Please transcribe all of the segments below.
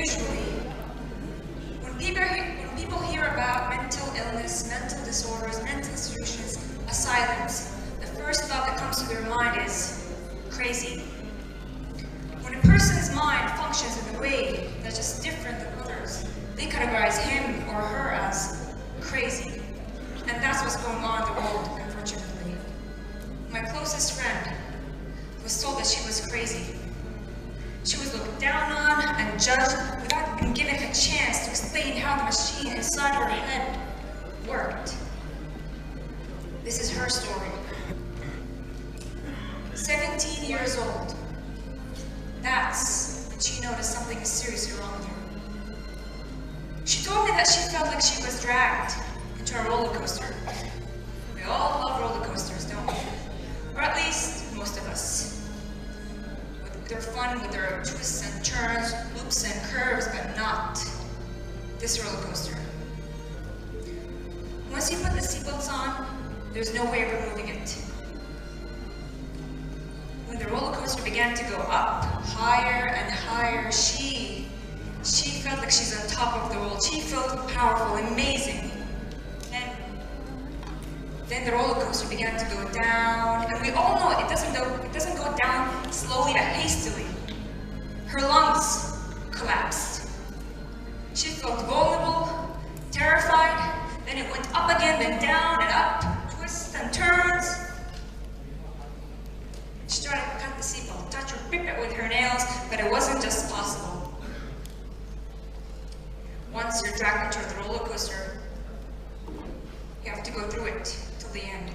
usually, when people hear about mental illness, mental disorders, mental institutions, asylums, the first thought that comes to their mind is crazy. When a person's mind functions in a way that's just different than others, they categorize him or her as crazy. And that's what's going on in the world, unfortunately. My closest friend was told that she was crazy. She was looked down on and judged without being given a chance to explain how the machine inside her head worked. This is her story. 17 years old. That's when she noticed something is seriously wrong with her. She told me that she felt like she was dragged into a roller coaster. We all love roller coasters, don't we? Or at least most of us. They're fun with their twists and turns, loops and curves, but not this roller coaster. Once you put the seatbelts on, there's no way of removing it. When the roller coaster began to go up, higher and higher, she felt like she's on top of the world. She felt powerful, amazing. And then the roller coaster began to go down, and we all know it doesn't go down slowly but hastily. Her lungs collapsed. She felt vulnerable, terrified, then it went up again, then down and up, twists and turns. She tried to cut the seatbelt, touch or rip it with her nails, but it wasn't just possible. Once you're dragged into the roller coaster, you have to go through it till the end.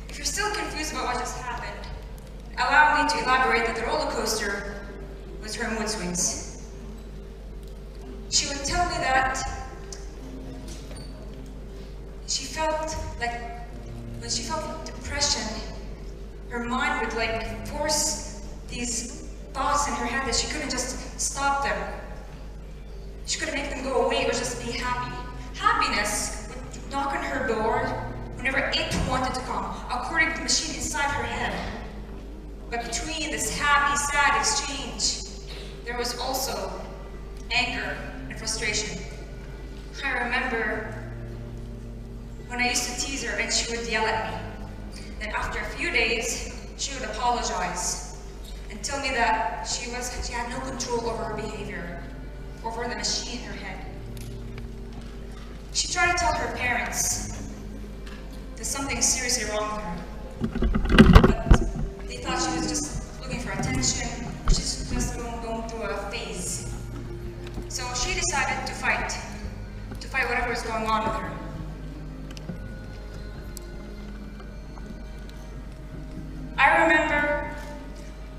If you're still confused about what just happened, allow me to elaborate that the roller coaster was her mood swings. She would tell me that she felt like when she felt depression, her mind would force these thoughts in her head that she couldn't just stop them. She couldn't make them go away or just be happy. Happiness would knock on her door whenever it wanted to come, according to the machine inside her head. But between this happy, sad exchange, there was also anger and frustration. I remember when I used to tease her and she would yell at me. Then after a few days, she would apologize and tell me that she had no control over her behavior, over the machine in her head. She tried to tell her parents that something is seriously wrong with her, but they thought she was just looking for attention, or she's just going through a phase. So she decided to fight whatever was going on with her. I remember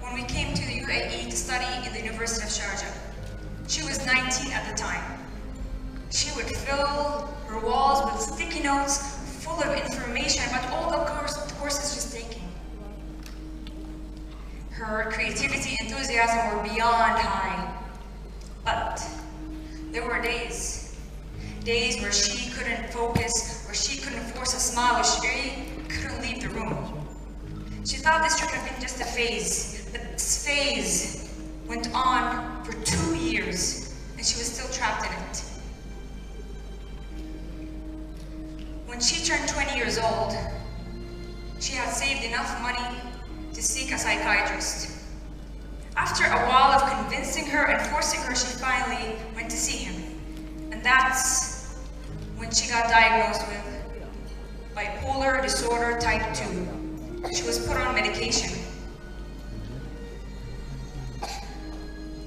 when we came to the UAE to study in the University of Sharjah. She was 19 at the time. She would fill her walls with sticky notes full of information about all the courses she's taking. Her creativity and enthusiasm were beyond high. But there were days where she couldn't focus, where she couldn't force a smile, where she couldn't leave the room. She thought this should have been just a phase, but this phase went on for 2 years, and she was still trapped in it. When she turned 20 years old, she had saved enough money to seek a psychiatrist. After a while of convincing her and forcing her, she finally went to see him. And that's when she got diagnosed with bipolar disorder type 2. She was put on medication.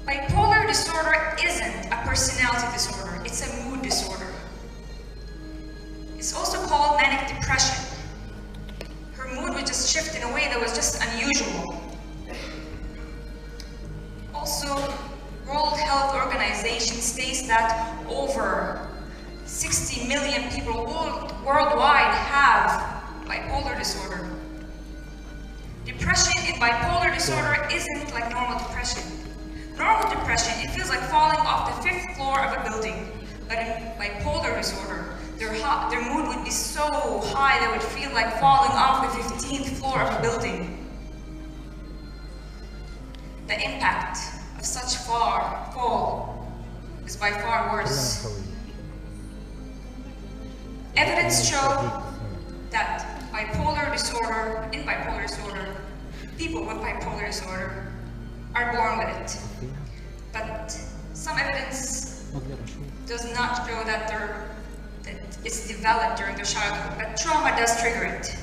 Bipolar disorder isn't a personality disorder, it's a mood disorder. It's also called manic depression. Her mood would just shift in a way that was just unusual. Also, World Health Organization states that over 60 million people worldwide have bipolar disorder. Depression in bipolar disorder isn't like normal depression. Normal depression, it feels like falling off the 5th floor of a building. But in bipolar disorder, their mood would be so high they would feel like falling off the 15th floor of a building. The impact of such fall is by far worse. Evidence show that in bipolar disorder, people with bipolar disorder are born with it. But some evidence does not show that it's developed during their childhood, but trauma does trigger it.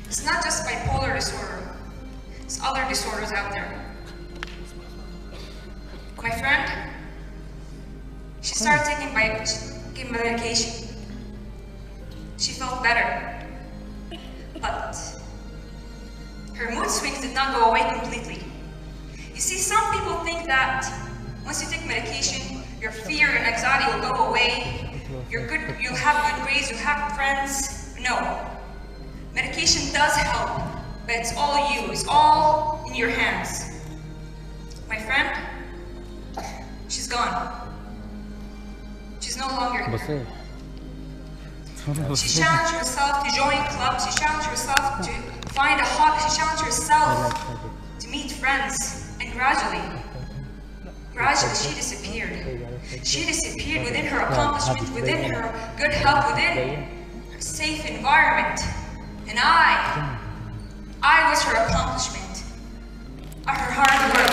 It's not just bipolar disorder, it's other disorders out there. My friend, she started taking medication. She felt better, but her mood swings did not go away completely. You see, some people think that once you take medication, your fear and anxiety will go away, you'll have good grades, you'll have friends. No. Medication does help, but it's all you, it's all in your hands. My friend, she's gone. She's no longer here. She challenged herself to join clubs, she challenged herself to find a hobby, she challenged herself to meet friends, and gradually she disappeared. She disappeared within her accomplishment, within her good health, within her safe environment. And I was her accomplishment, her hard work.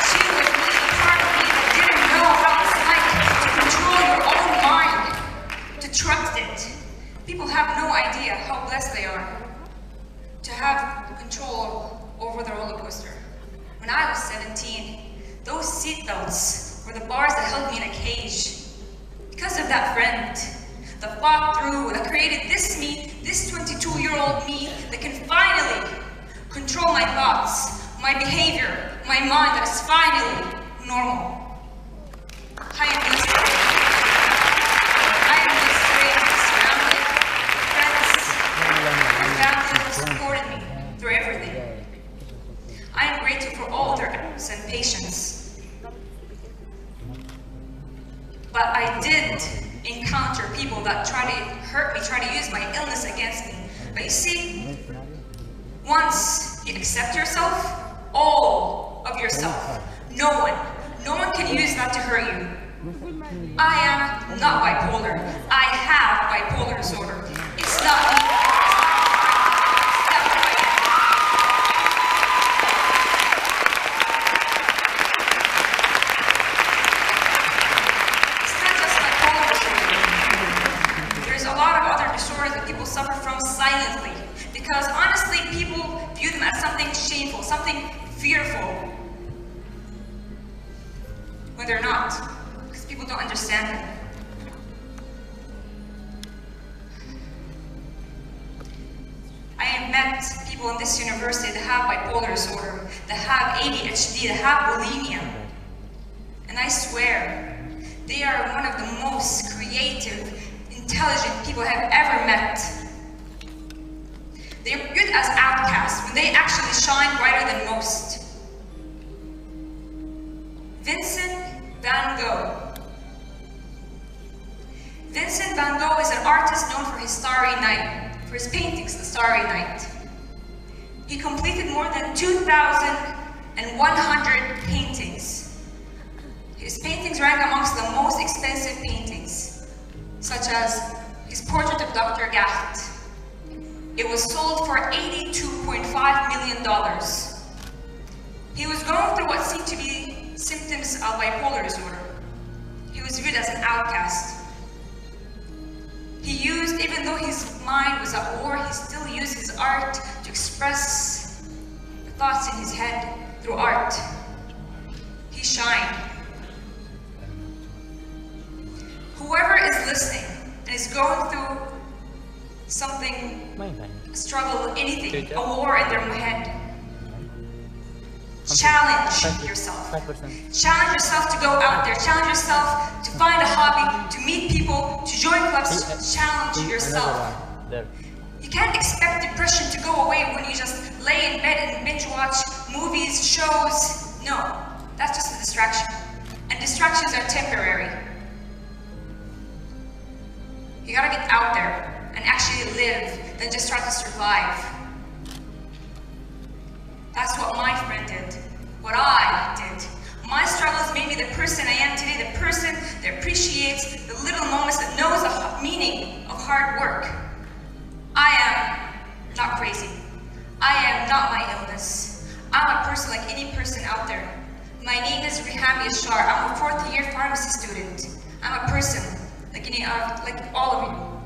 She was really part of me that didn't know how it's like to control your own mind, to trust it. People have no idea how blessed they are to have control over the roller coaster. When I was 17, those seatbelts were the bars that held me in a cage. Because of that friend that fought through, that created this me, this 22-year-old me that can finally control my thoughts, my behavior, my mind that is finally normal. I am blessed today. I am blessed today to be surrounded by friends and family who supported me through everything. I am grateful for all their efforts and patience. But I did encounter people that try to hurt me, try to use my illness against me. But you see, once you accept yourself, all of yourself, no one can use that to hurt you. I am not bipolar. I have bipolar disorder. It's not me. Suffer from silently, because honestly people view them as something shameful, something fearful, when they're not, because people don't understand them. I have met people in this university that have bipolar disorder, that have ADHD, that have bulimia, and I swear they are one of the most creative, intelligent people I have ever met. They are viewed as outcasts when they actually shine brighter than most. Vincent van Gogh. Vincent van Gogh is an artist known for his Starry Night, for his paintings, The Starry Night. He completed more than 2,100 paintings. His paintings rank amongst the most expensive paintings, such as his portrait of Dr. Gacht. It was sold for $82.5 million. He was going through what seemed to be symptoms of bipolar disorder. He was viewed as an outcast. He used, even though his mind was at war, he still used his art to express the thoughts in his head through art. He shined. Whoever is listening and is going through something, a struggle, anything, a war in their head, challenge yourself. Challenge yourself to go out there. Challenge yourself to find a hobby, to meet people, to join clubs. Challenge yourself. You can't expect depression to go away when you just lay in bed and binge watch movies, shows. No, that's just a distraction. And distractions are temporary. You gotta get out there and actually live, than just try to survive. That's what my friend did, what I did. My struggles made me the person I am today, the person that appreciates the little moments, that knows the meaning of hard work. I am not crazy. I am not my illness. I'm a person like any person out there. My name is Reham Yeshar. I'm a 4th year pharmacy student. I'm a person like all of you.